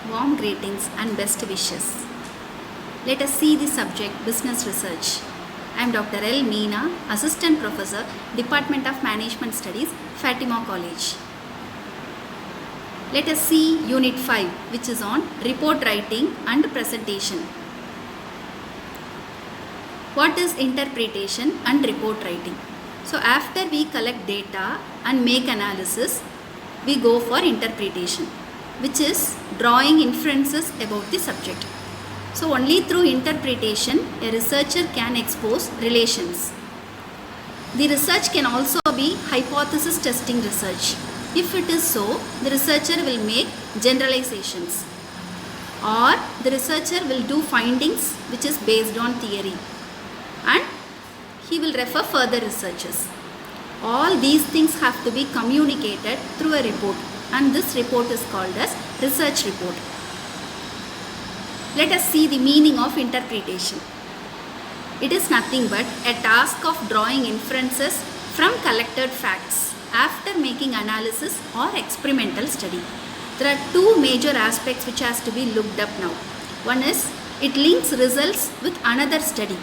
warm greetings and best wishes. Let us see the subject Business Research. I am Dr. L. Meena, Assistant Professor, Department of Management Studies, Fatima College. Let us see Unit 5, which is on report writing and presentation. What is interpretation and report writing? So after we collect data and make analysis, we go for interpretation, which is drawing inferences about the subject. So only through interpretation a researcher can expose relations. The research can also be hypothesis testing research. If it is so, the researcher will make generalizations, or the researcher will do findings which is based on theory, and he will refer further researches. All these things have to be communicated through a report, and this report is called as research report. Let us see the meaning of interpretation. It is nothing but a task of drawing inferences from collected facts after making analysis or experimental study. There are two major aspects which has to be looked up now. One is it links results with another study,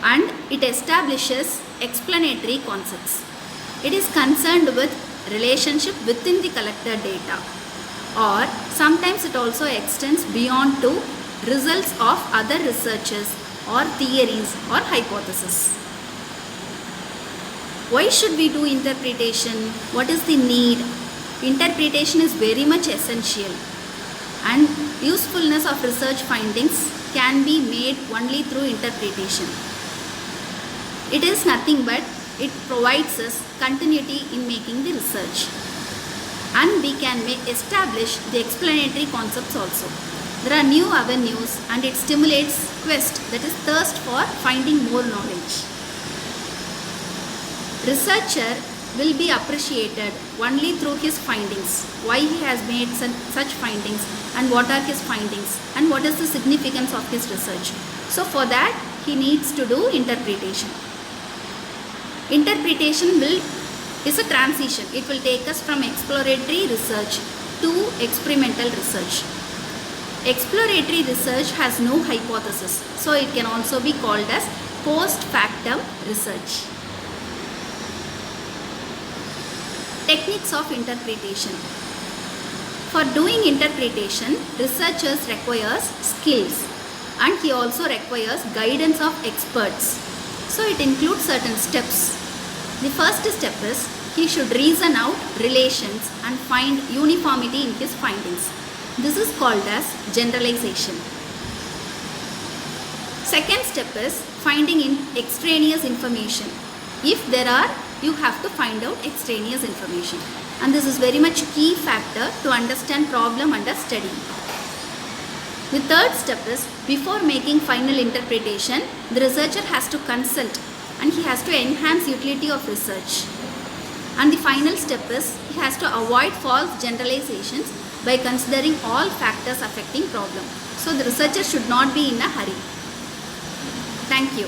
and it establishes explanatory concepts. It is concerned with relationship within the collected data, or sometimes it also extends beyond to results of other researches or theories or hypotheses. Why should we do interpretation? What is the need? Interpretation is very much essential, and usefulness of research findings can be made only through interpretation. It is nothing but it provides us continuity in making the research, and we can establish the explanatory concepts also. There are new avenues, and it stimulates quest, that is thirst for finding more knowledge. Researcher will be appreciated only through his findings, why he has made such findings, and what are his findings, and what is the significance of his research. So for that he needs to do interpretation. Interpretation is a transition. It will take us from exploratory research to experimental research. Exploratory research has no hypothesis, so it can also be called as post factum research. Techniques of interpretation. For doing interpretation, researchers requires skills, and he also requires guidance of experts. So it includes certain steps. The first step is he should reason out relations and find uniformity in his findings. This is called as generalization. Second step is finding extraneous information. If there are, you have to find out extraneous information, and this is very much key factor to understand problem under study. The third step is before making final interpretation, the researcher has to consult, and he has to enhance utility of research. And the final step is he has to avoid false generalizations by considering all factors affecting problem. So the researcher should not be in a hurry. Thank you.